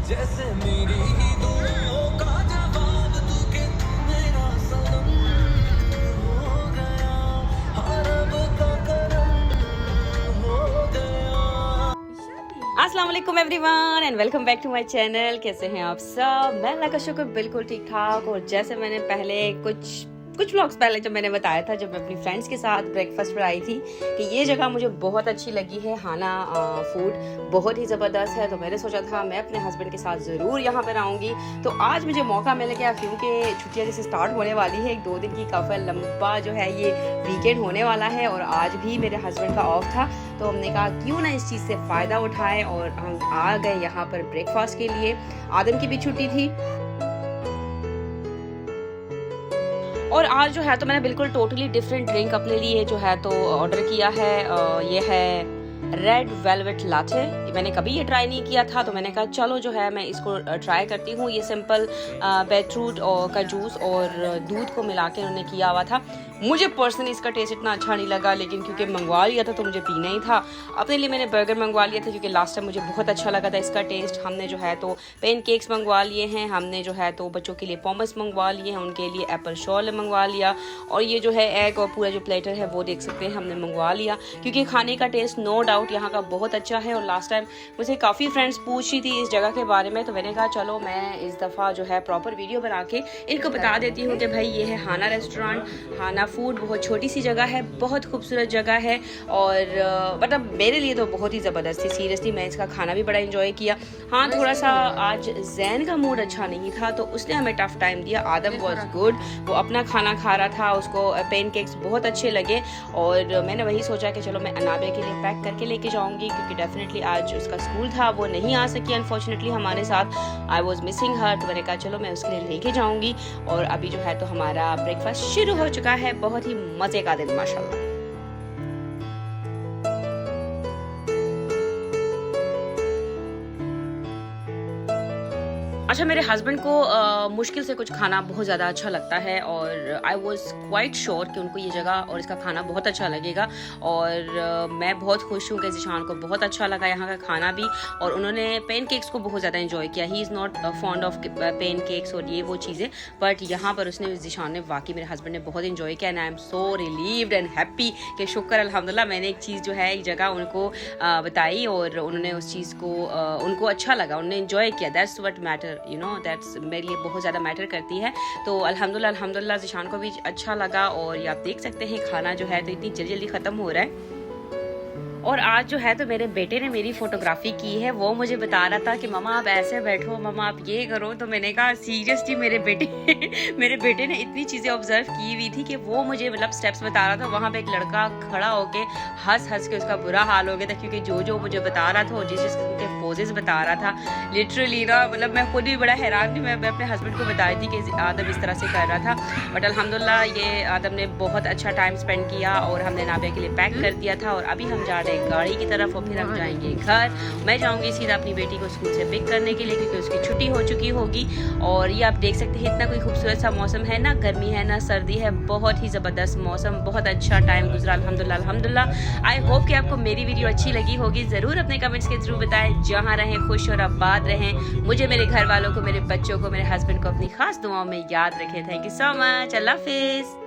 जैसे मेरी ही दुआओं का जवाब तू के तू मेरा सनम हो गया, हर रब का करम हो गया। अस्सलाम वालेकुम everyone and welcome back to my channel. कैसे हैं आप सब? मैं अल्लाह का शुक्र बिल्कुल ठीक ठाक। और जैसे मैंने पहले कुछ व्लॉग्स पहले जब मैंने बताया था, जब मैं अपनी फ्रेंड्स के साथ ब्रेकफास्ट पर आई थी कि ये जगह मुझे बहुत अच्छी लगी है, हाना फूड बहुत ही ज़बरदस्त है, तो मैंने सोचा था मैं अपने हस्बैंड के साथ ज़रूर यहाँ पर आऊँगी। तो आज मुझे मौका मिल गया क्योंकि छुट्टियाँ जैसे स्टार्ट होने वाली है, 1-2 दिन की काफ़ी लंबा जो है ये वीकेंड होने वाला है। और आज भी मेरे हस्बैंड का ऑफ था, तो हमने कहा क्यों ना इस चीज़ से फ़ायदा उठाएं और हम आ गए यहाँ पर ब्रेकफास्ट के लिए। आदम की भी छुट्टी थी और आज जो है तो मैंने बिल्कुल टोटली डिफरेंट ड्रिंक अपने लिए जो है तो ऑर्डर किया है। ये है रेड वेलवेट लाटे। मैंने कभी ये ट्राई नहीं किया था, तो मैंने कहा चलो जो है मैं इसको ट्राई करती हूँ। ये सिंपल बीटरूट और का जूस और दूध को मिला के उन्होंने किया हुआ था। मुझे पर्सनली इसका टेस्ट इतना अच्छा नहीं लगा, लेकिन क्योंकि मंगवा लिया था तो मुझे पीना ही था। अपने लिए मैंने बर्गर मंगवा लिया था क्योंकि लास्ट टाइम मुझे बहुत अच्छा लगा था इसका टेस्ट। हमने जो है तो पेन केक्स मंगवा लिए हैं, हमने जो है तो बच्चों के लिए पॉमस मंगवा लिए हैं, उनके लिए एप्पल शॉल मंगवा लिया। और ये जो है एग और पूरा जो प्लेटर है वो देख सकते हैं हमने मंगवा लिया, क्योंकि खाने का टेस्ट नो डाउट यहाँ का बहुत अच्छा है। और लास्ट टाइम मुझे काफ़ी फ्रेंड्स पूछी थी इस जगह के बारे में, तो मैंने कहा चलो मैं इस दफ़ा जो है प्रॉपर वीडियो बना के इनको बता देती हूँ कि भाई ये है हाना रेस्टोरेंट, हाना फूड। बहुत छोटी सी जगह है, बहुत खूबसूरत जगह है और मतलब मेरे लिए तो बहुत ही ज़बरदस्त थी। सीरियसली मैं इसका खाना भी बड़ा इंजॉय किया। हाँ, थोड़ा सा आज जैन का मूड अच्छा नहीं था तो उसने हमें टफ टाइम दिया। आदम वॉज गुड, वो अपना खाना खा रहा था, उसको पेन केक्स बहुत अच्छे लगे। और मैंने वही सोचा कि चलो मैं अनाबिया के लिए पैक करके लेके जाऊँगी, क्योंकि डेफिनेटली आज उसका स्कूल था, वो नहीं आ सकी अनफॉर्चुनेटली हमारे साथ। आई वॉज मिसिंग हर, तो मैंने कहा चलो मैं उसके लिए लेके जाऊँगी। और अभी जो है तो हमारा ब्रेकफास्ट शुरू हो चुका है। बहुत ही मज़े का दिन माशाल्लाह। अच्छा, मेरे हस्बैंड को मुश्किल से कुछ खाना बहुत ज़्यादा अच्छा लगता है और आई वॉज क्वाइट श्योर कि उनको ये जगह और इसका खाना बहुत अच्छा लगेगा। और मैं बहुत खुश हूँ कि ज़िशान को बहुत अच्छा लगा यहाँ का खाना भी, और उन्होंने पेन केक्स को बहुत ज़्यादा इंजॉय किया। He is not fond of pancakes और ये वो चीज़ें, बट यहाँ पर उसने ज़िशान ने वाकई मेरे हस्बैंड ने बहुत इंजॉय किया। And I am so relieved and happy कि शुक्र अल्हम्दुलिल्लाह मैंने एक चीज़ जो है एक जगह उनको बताई और उन्होंने उस चीज़ को उनको अच्छा लगा, उन्होंने इंजॉय किया। That's what matter, you know, that's मेरे लिए बहुत ज़्यादा मैटर करती है। तो अल्हम्दुलिल्लाह ज़िशान को भी अच्छा लगा। और ये आप देख सकते हैं खाना जो है तो इतनी जल्दी ख़त्म हो रहा है। और आज जो है तो मेरे बेटे ने मेरी फोटोग्राफी की है। वो मुझे बता रहा था कि मम्मा आप ऐसे बैठो, मम्मा आप ये करो। तो मैंने कहा सीरियसली मेरे बेटे ने इतनी चीज़ें ऑब्जर्व की हुई थी कि वो मुझे मतलब स्टेप्स बता रहा था। वहाँ पे एक लड़का खड़ा होके हंस के उसका बुरा हाल हो गया था, क्योंकि जो मुझे बता रहा था और जिस किस्म के पोजेस बता रहा था, लिटरली ना मतलब मैं खुद भी बड़ा हैरान थी। मैं अपने हस्बैंड को बता रही थी कि आदम इस तरह से कर रहा था। बट अल्हम्दुलिल्लाह ये आदम ने बहुत अच्छा टाइम स्पेंड किया और हमने नाबिया के लिए पैक कर दिया था। और अभी हम जा रहे हैं गाड़ी की तरफ और फिर हम जाएंगे घर। मैं जाऊंगी सीधा अपनी बेटी को स्कूल से पिक करने के लिए, क्योंकि उसकी छुट्टी हो चुकी होगी। और ये आप देख सकते हैं इतना कोई खूबसूरत सा मौसम है, ना गर्मी है ना सर्दी है, बहुत ही ज़बरदस्त मौसम, बहुत अच्छा टाइम गुजरा अल्हम्दुलिल्लाह। आई होप कि आपको मेरी वीडियो अच्छी लगी होगी। ज़रूर अपने कमेंट्स के थ्रू बताएं। जहाँ रहें खुश और आबाद रहें। मुझे, मेरे घर वालों को, मेरे बच्चों को, मेरे हस्बैंड को अपनी खास दुआओं में याद रखें। Thank you so much. अल्लाह हाफिज़।